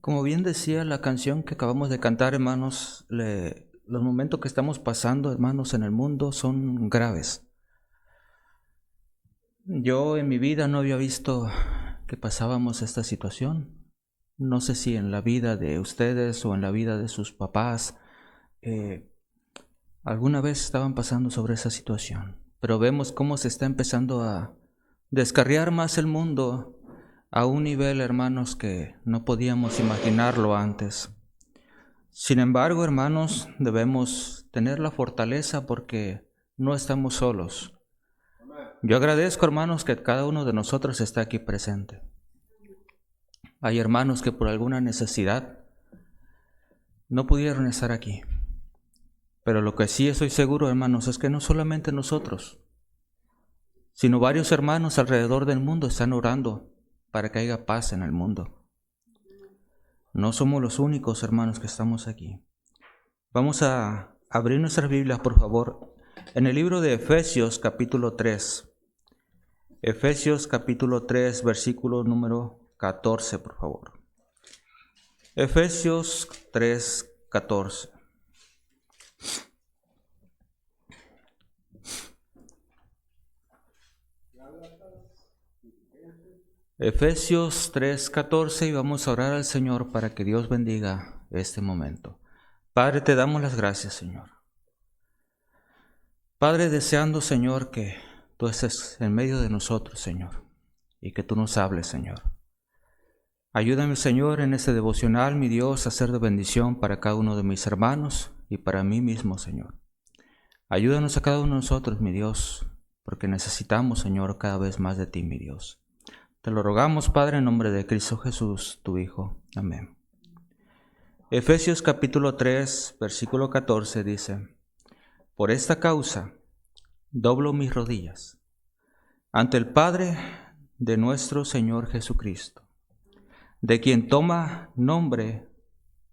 Como bien decía la canción que acabamos de cantar, hermanos, los momentos que estamos pasando, hermanos, en el mundo son graves. Yo en mi vida no había visto que pasábamos esta situación. No sé si en la vida de ustedes o en la vida de sus papás alguna vez estaban pasando sobre esa situación. Pero vemos cómo se está empezando a descarriar más el mundo a un nivel, hermanos, que no podíamos imaginarlo antes. Sin embargo, hermanos, debemos tener la fortaleza porque no estamos solos. Yo agradezco, hermanos, que cada uno de nosotros está aquí presente. Hay hermanos que por alguna necesidad no pudieron estar aquí. Pero lo que sí estoy seguro, hermanos, es que no solamente nosotros, sino varios hermanos alrededor del mundo están orando para que haya paz en el mundo. No somos los únicos, hermanos, que estamos aquí. Vamos a abrir nuestras Biblias, por favor, en el libro de Efesios capítulo 3. Efesios capítulo 3, versículo número 14, por favor. Efesios 3, 14. Efesios 3, 14, y vamos a orar al Señor para que Dios bendiga este momento. Padre, te damos las gracias, Señor. Padre, deseando, Señor, que tú estés en medio de nosotros, Señor, y que tú nos hables, Señor. Ayúdame, Señor, en este devocional, mi Dios, a ser de bendición para cada uno de mis hermanos y para mí mismo, Señor. Ayúdanos a cada uno de nosotros, mi Dios, porque necesitamos, Señor, cada vez más de ti, mi Dios. Te lo rogamos, Padre, en nombre de Cristo Jesús, tu Hijo. Amén. Efesios capítulo 3, versículo 14 dice: Por esta causa doblo mis rodillas ante el Padre de nuestro Señor Jesucristo, de quien toma nombre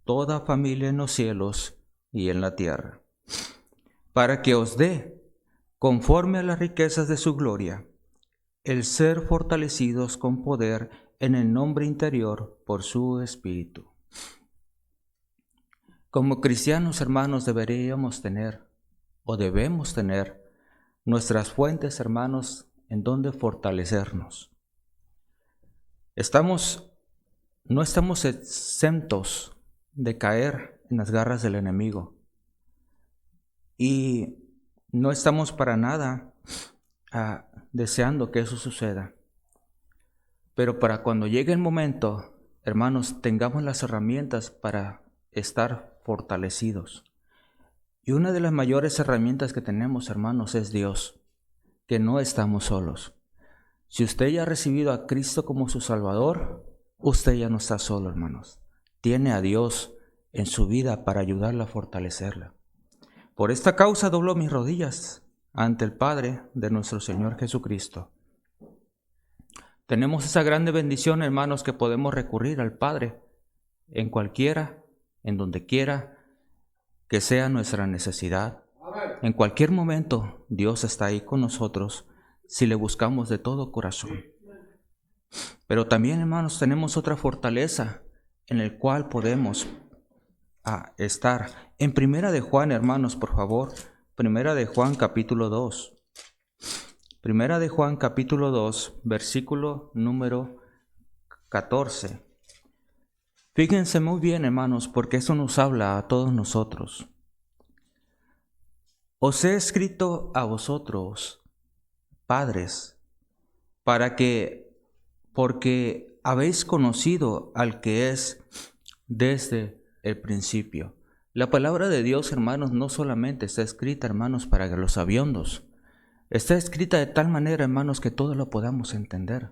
toda familia en los cielos y en la tierra, para que os dé, conforme a las riquezas de su gloria, el ser fortalecidos con poder en el hombre interior por su Espíritu. Como cristianos, hermanos, deberíamos tener o debemos tener nuestras fuentes, hermanos, en donde fortalecernos. No estamos exentos de caer en las garras del enemigo y no estamos para nada deseando que eso suceda. Pero para cuando llegue el momento, hermanos, tengamos las herramientas para estar fortalecidos. Y una de las mayores herramientas que tenemos, hermanos, es Dios, que no estamos solos. Si usted ya ha recibido a Cristo como su Salvador, usted ya no está solo, hermanos. Tiene a Dios en su vida para ayudarla a fortalecerla. Por esta causa doblo mis rodillas ante el Padre de nuestro Señor Jesucristo. Tenemos esa grande bendición, hermanos, que podemos recurrir al Padre en donde quiera que sea nuestra necesidad. En cualquier momento, Dios está ahí con nosotros si le buscamos de todo corazón. Pero también, hermanos, tenemos otra fortaleza en el cual podemos estar. En Primera de Juan, hermanos, por favor, Primera de Juan capítulo 2. Primera de Juan capítulo 2, versículo número 14. Fíjense muy bien, hermanos, porque eso nos habla a todos nosotros. Os he escrito a vosotros, padres, porque habéis conocido al que es desde el principio. La palabra de Dios, hermanos, no solamente está escrita, hermanos, para los sabiondos. Está escrita de tal manera, hermanos, que todos lo podamos entender.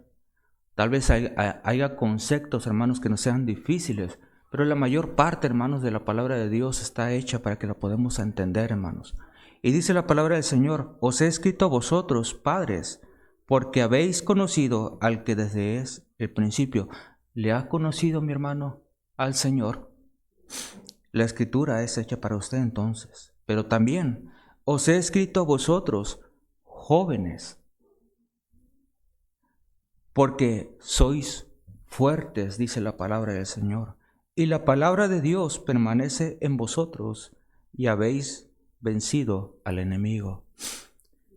Tal vez haya conceptos, hermanos, que no sean difíciles, pero la mayor parte, hermanos, de la palabra de Dios está hecha para que la podamos entender, hermanos. Y dice la palabra del Señor: os he escrito a vosotros, padres, porque habéis conocido al que desde el principio. ¿Le ha conocido, mi hermano, al Señor? La escritura es hecha para usted entonces. Pero también os he escrito a vosotros, jóvenes, porque sois fuertes, dice la palabra del Señor, y la palabra de Dios permanece en vosotros y habéis vencido al enemigo.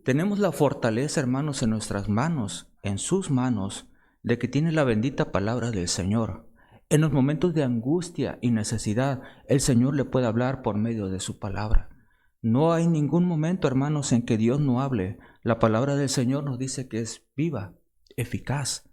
Tenemos la fortaleza, hermanos, en nuestras manos, en sus manos, de que tiene la bendita palabra del Señor. En los momentos de angustia y necesidad, el Señor le puede hablar por medio de su palabra. No hay ningún momento, hermanos, en que Dios no hable. La palabra del Señor nos dice que es viva, eficaz.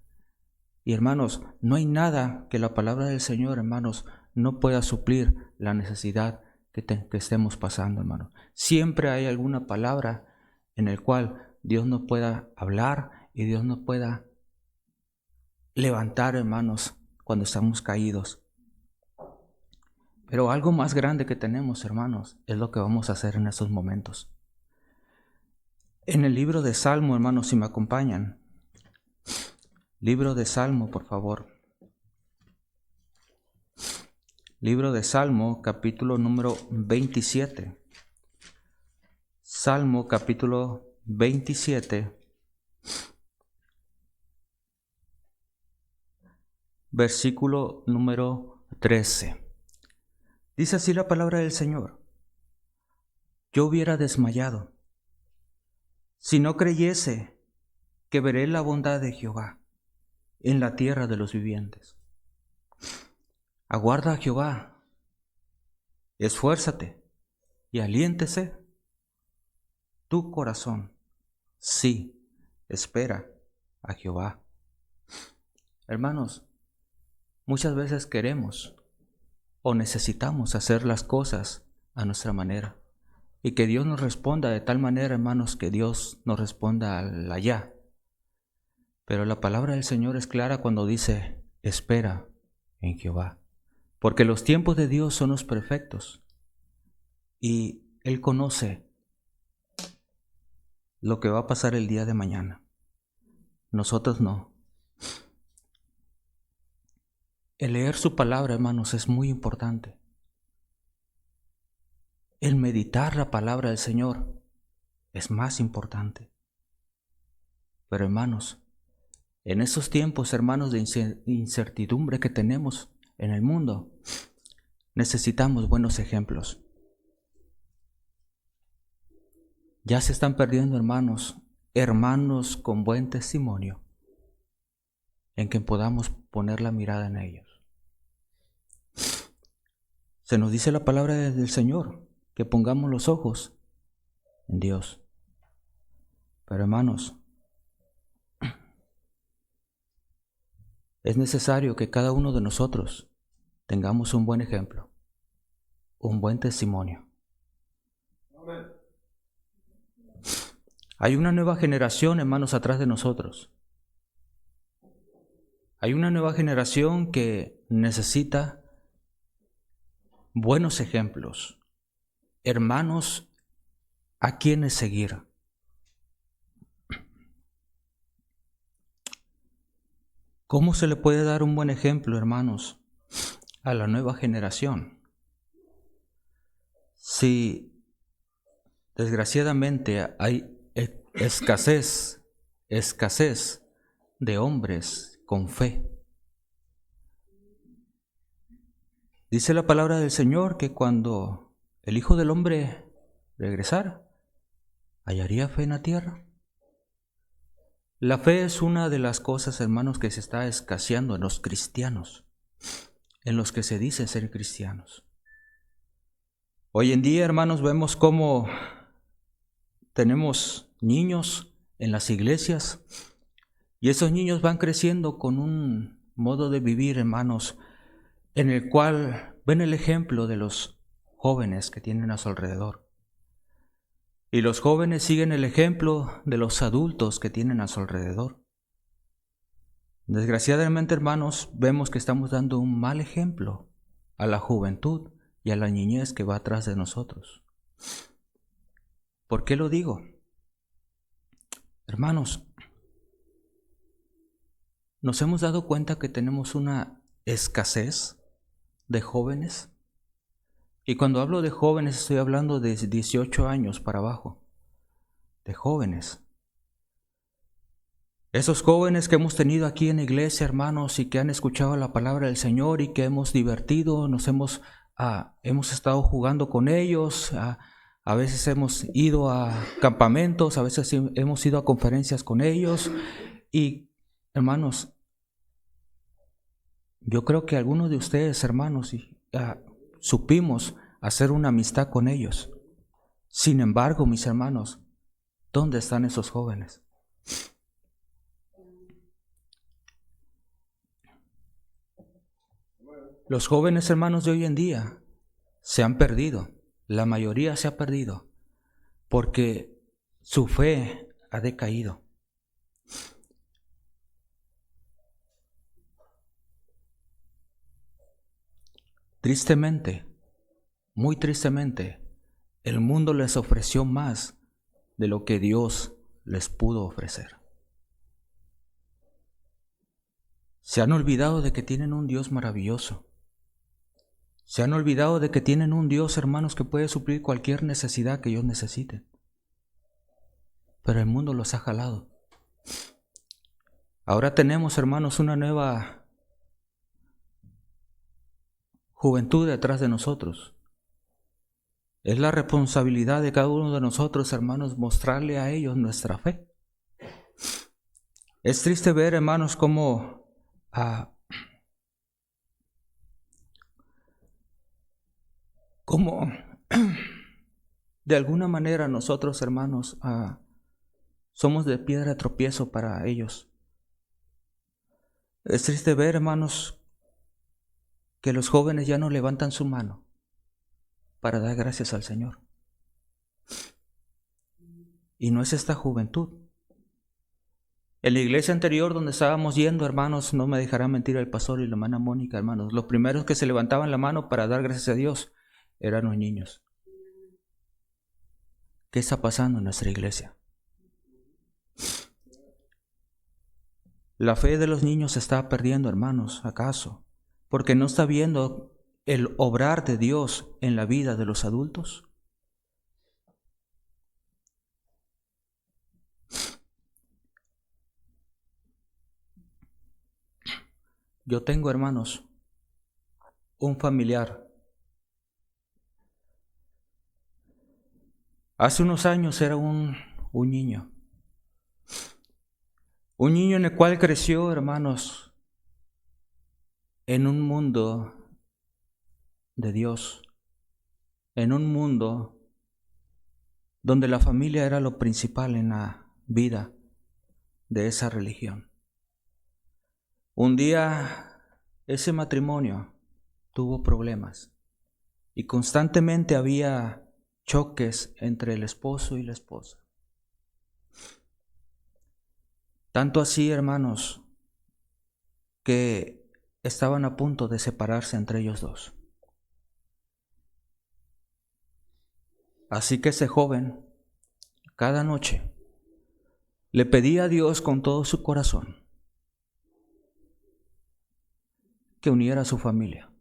Y hermanos, no hay nada que la palabra del Señor, hermanos, no pueda suplir la necesidad que estemos pasando, hermanos. Siempre hay alguna palabra en el cual Dios nos pueda hablar y Dios nos pueda levantar, hermanos, cuando estamos caídos. Pero algo más grande que tenemos, hermanos, es lo que vamos a hacer en estos momentos. En el libro de Salmo, hermanos, si me acompañan. Libro de Salmo, por favor. Libro de Salmo, capítulo número 27. Salmo, capítulo 27. Versículo número 13. Dice así la palabra del Señor: yo hubiera desmayado si no creyese que veré la bondad de Jehová en la tierra de los vivientes. Aguarda a Jehová, esfuérzate y aliéntese tu corazón. Sí, espera a Jehová. Hermanos, muchas veces queremos o necesitamos hacer las cosas a nuestra manera y que Dios nos responda de tal manera, hermanos, que Dios nos responda al allá. Pero la palabra del Señor es clara cuando dice: espera en Jehová, porque los tiempos de Dios son los perfectos y Él conoce lo que va a pasar el día de mañana. Nosotros no. El leer su palabra, hermanos, es muy importante. El meditar la palabra del Señor es más importante. Pero hermanos, en esos tiempos, hermanos, de incertidumbre que tenemos en el mundo, necesitamos buenos ejemplos. Ya se están perdiendo, hermanos con buen testimonio, en que podamos poner la mirada en ellos. Se nos dice la palabra del Señor, que pongamos los ojos en Dios. Pero hermanos, es necesario que cada uno de nosotros tengamos un buen ejemplo, un buen testimonio. Amén. Hay una nueva generación, hermanos, atrás de nosotros. Hay una nueva generación que necesita buenos ejemplos, hermanos a quienes seguir. ¿Cómo se le puede dar un buen ejemplo, hermanos, a la nueva generación? Si desgraciadamente hay escasez de hombres con fe. Dice la palabra del Señor que cuando el Hijo del Hombre regresara, ¿hallaría fe en la tierra? La fe es una de las cosas, hermanos, que se está escaseando en los cristianos, en los que se dicen ser cristianos. Hoy en día, hermanos, vemos cómo tenemos niños en las iglesias y esos niños van creciendo con un modo de vivir, hermanos, en el cual ven el ejemplo de los jóvenes que tienen a su alrededor. Y los jóvenes siguen el ejemplo de los adultos que tienen a su alrededor. Desgraciadamente, hermanos, vemos que estamos dando un mal ejemplo a la juventud y a la niñez que va atrás de nosotros. ¿Por qué lo digo? Hermanos, nos hemos dado cuenta que tenemos una escasez de jóvenes. Y cuando hablo de jóvenes estoy hablando de 18 años para abajo, de jóvenes. Esos jóvenes que hemos tenido aquí en la iglesia, hermanos, y que han escuchado la palabra del Señor y que hemos divertido, hemos estado jugando con ellos, a veces hemos ido a campamentos, a veces hemos ido a conferencias con ellos. Y, hermanos, yo creo que algunos de ustedes, hermanos, supimos hacer una amistad con ellos. Sin embargo, mis hermanos, ¿dónde están esos jóvenes? Los jóvenes hermanos de hoy en día se han perdido, la mayoría se ha perdido, porque su fe ha decaído. Tristemente, muy tristemente, el mundo les ofreció más de lo que Dios les pudo ofrecer. Se han olvidado de que tienen un Dios maravilloso. Se han olvidado de que tienen un Dios, hermanos, que puede suplir cualquier necesidad que ellos necesiten. Pero el mundo los ha jalado. Ahora tenemos, hermanos, una nueva juventud detrás de nosotros. Es la responsabilidad de cada uno de nosotros, hermanos, mostrarle a ellos nuestra fe. Es triste ver, hermanos, cómo de alguna manera nosotros, hermanos, somos de piedra de tropiezo para ellos. Es triste ver, hermanos, que los jóvenes ya no levantan su mano para dar gracias al Señor. Y no es esta juventud. En la iglesia anterior donde estábamos yendo, hermanos, no me dejará mentir el pastor y la hermana Mónica, hermanos, los primeros que se levantaban la mano para dar gracias a Dios eran los niños. ¿Qué está pasando en nuestra iglesia? La fe de los niños se está perdiendo, hermanos, ¿acaso? Porque no está viendo el obrar de Dios en la vida de los adultos. Yo tengo, hermanos, un familiar. Hace unos años era un niño. Un niño en el cual creció, hermanos, en un mundo de Dios, en un mundo donde la familia era lo principal en la vida de esa religión. Un día ese matrimonio tuvo problemas y constantemente había choques entre el esposo y la esposa. Tanto así, hermanos, que estaban a punto de separarse entre ellos dos. Así que ese joven, cada noche, le pedía a Dios con todo su corazón que uniera a su familia,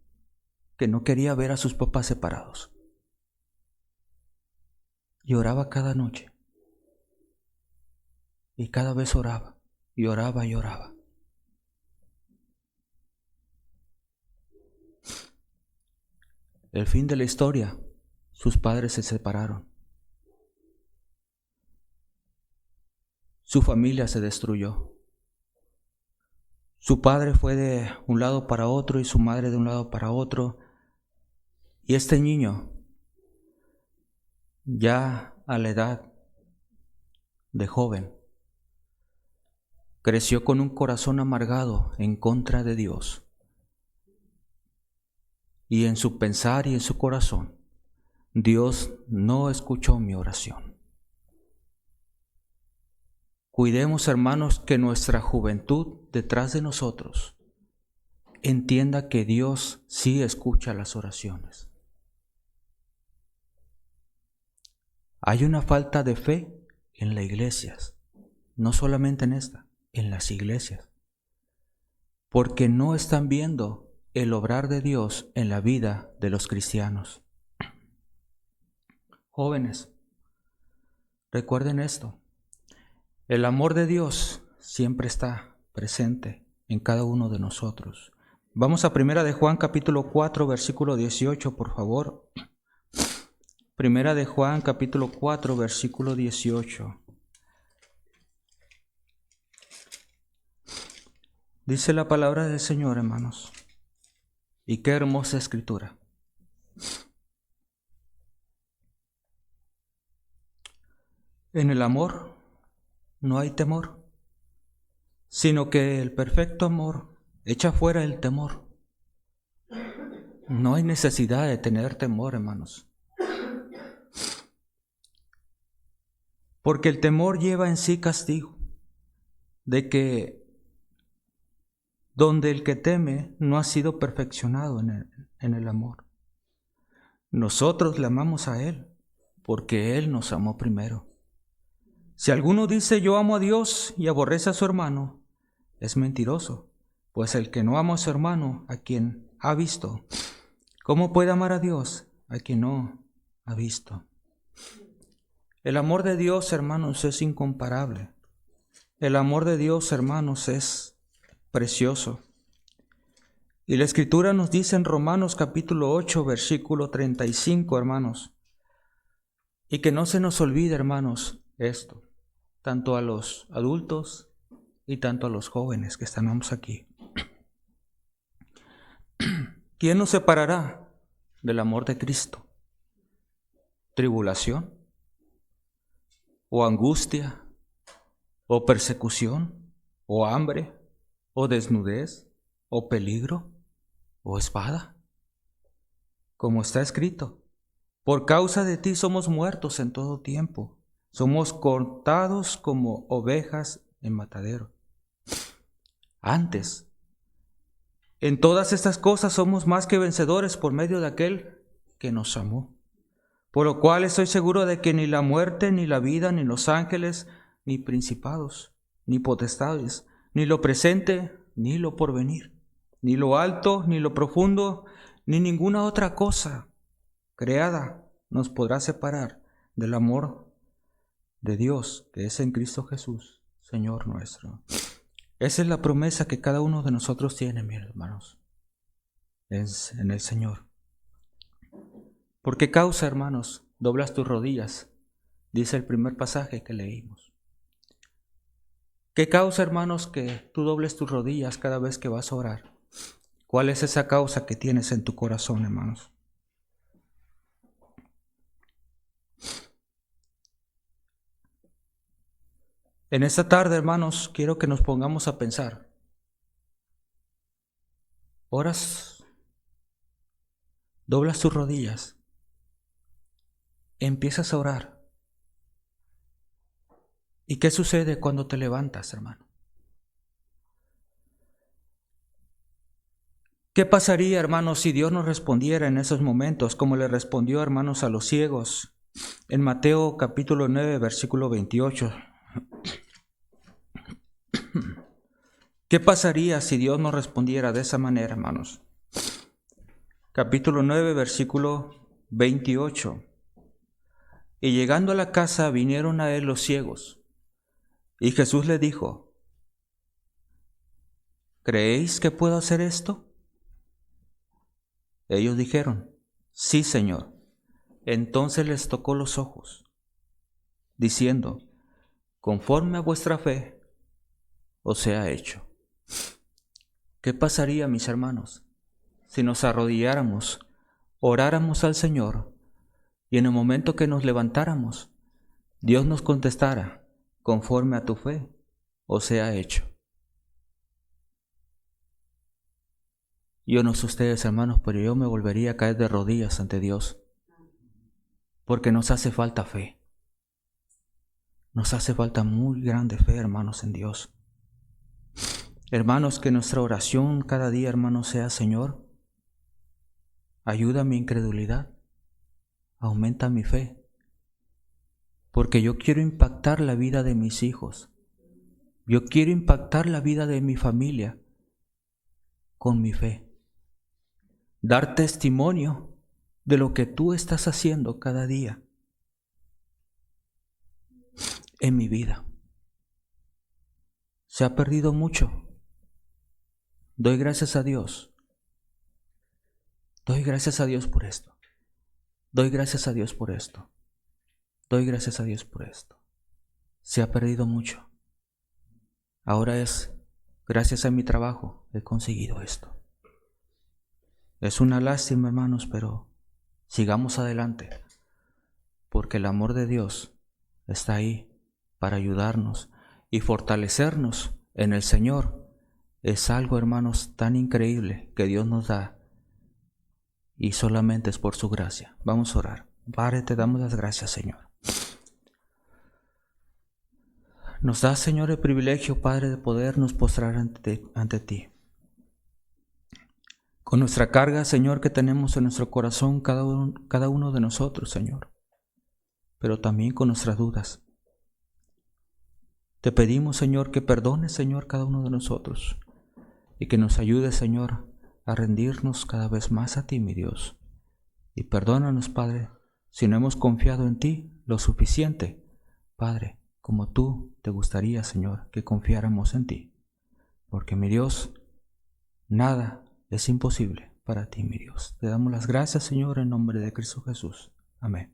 que no quería ver a sus papás separados. Y oraba cada noche. Y cada vez oraba, y oraba, y oraba. El fin de la historia, sus padres se separaron. Su familia se destruyó. Su padre fue de un lado para otro y su madre de un lado para otro. Y este niño, ya a la edad de joven, creció con un corazón amargado en contra de Dios. Y en su pensar y en su corazón, Dios no escuchó mi oración. Cuidemos, hermanos, que nuestra juventud detrás de nosotros entienda que Dios sí escucha las oraciones. Hay una falta de fe en las iglesias, no solamente en esta, en las iglesias, porque no están viendo el obrar de Dios en la vida de los cristianos. Jóvenes, recuerden esto. El amor de Dios siempre está presente en cada uno de nosotros. Vamos a Primera de Juan capítulo 4, versículo 18, por favor. Primera de Juan capítulo 4, versículo 18. Dice la palabra del Señor, hermanos. Y qué hermosa escritura. En el amor no hay temor, sino que el perfecto amor echa fuera el temor. No hay necesidad de tener temor, hermanos. Porque el temor lleva en sí castigo, de que donde el que teme no ha sido perfeccionado en el amor. Nosotros le amamos a Él, porque Él nos amó primero. Si alguno dice yo amo a Dios y aborrece a su hermano, es mentiroso, pues el que no ama a su hermano, a quien ha visto, ¿cómo puede amar a Dios a quien no ha visto? El amor de Dios, hermanos, es incomparable. El amor de Dios, hermanos, es precioso. Y la Escritura nos dice en Romanos capítulo 8, versículo 35, hermanos, y que no se nos olvide, hermanos, esto, tanto a los adultos y tanto a los jóvenes que estamos aquí. ¿Quién nos separará del amor de Cristo? ¿Tribulación? ¿O angustia? ¿O persecución? ¿O hambre? ¿O desnudez? ¿O peligro? ¿O espada? Como está escrito, por causa de ti somos muertos en todo tiempo, somos cortados como ovejas en matadero. Antes, en todas estas cosas somos más que vencedores por medio de aquel que nos amó. Por lo cual estoy seguro de que ni la muerte, ni la vida, ni los ángeles, ni principados, ni potestades, ni lo presente, ni lo porvenir, ni lo alto, ni lo profundo, ni ninguna otra cosa creada nos podrá separar del amor de Dios que es en Cristo Jesús, Señor nuestro. Esa es la promesa que cada uno de nosotros tiene, mis hermanos, es en el Señor. ¿Por qué causa, hermanos, doblas tus rodillas? Dice el primer pasaje que leímos. ¿Qué causa, hermanos, que tú dobles tus rodillas cada vez que vas a orar? ¿Cuál es esa causa que tienes en tu corazón, hermanos? En esta tarde, hermanos, quiero que nos pongamos a pensar. Oras, doblas tus rodillas, empiezas a orar. ¿Y qué sucede cuando te levantas, hermano? ¿Qué pasaría, hermanos, si Dios nos respondiera en esos momentos como le respondió, hermanos, a los ciegos en Mateo capítulo 9, versículo 28? ¿Qué pasaría si Dios nos respondiera de esa manera, hermanos? Capítulo 9, versículo 28. Y llegando a la casa vinieron a él los ciegos, y Jesús le dijo, ¿creéis que puedo hacer esto? Ellos dijeron, sí, Señor. Entonces les tocó los ojos, diciendo, conforme a vuestra fe os sea hecho. ¿Qué pasaría, mis hermanos, si nos arrodilláramos, oráramos al Señor, y en el momento que nos levantáramos, Dios nos contestara, conforme a tu fe os sea hecho? Yo no sé ustedes, hermanos, pero yo me volvería a caer de rodillas ante Dios, porque nos hace falta fe. Nos hace falta muy grande fe, hermanos, en Dios. Hermanos, que nuestra oración cada día, hermanos, sea, Señor, ayuda mi incredulidad, aumenta mi fe, porque yo quiero impactar la vida de mis hijos. Yo quiero impactar la vida de mi familia con mi fe. Dar testimonio de lo que tú estás haciendo cada día en mi vida. Se ha perdido mucho. Doy gracias a Dios. Doy gracias a Dios por esto. Doy gracias a Dios por esto. Doy gracias a Dios por esto. Se ha perdido mucho. Ahora es, gracias a mi trabajo, he conseguido esto. Es una lástima, hermanos, pero sigamos adelante, porque el amor de Dios está ahí para ayudarnos y fortalecernos en el Señor. Es algo, hermanos, tan increíble que Dios nos da y solamente es por su gracia. Vamos a orar. Padre, te damos las gracias, Señor. Nos da, Señor, el privilegio, Padre, de podernos postrar ante ti. Con nuestra carga, Señor, que tenemos en nuestro corazón cada uno de nosotros, Señor, pero también con nuestras dudas. Te pedimos, Señor, que perdones, Señor, cada uno de nosotros y que nos ayudes, Señor, a rendirnos cada vez más a ti, mi Dios. Y perdónanos, Padre, si no hemos confiado en ti lo suficiente, Padre, como tú te gustaría, Señor, que confiáramos en ti. Porque, mi Dios, nada es imposible para ti, mi Dios. Te damos las gracias, Señor, en nombre de Cristo Jesús. Amén.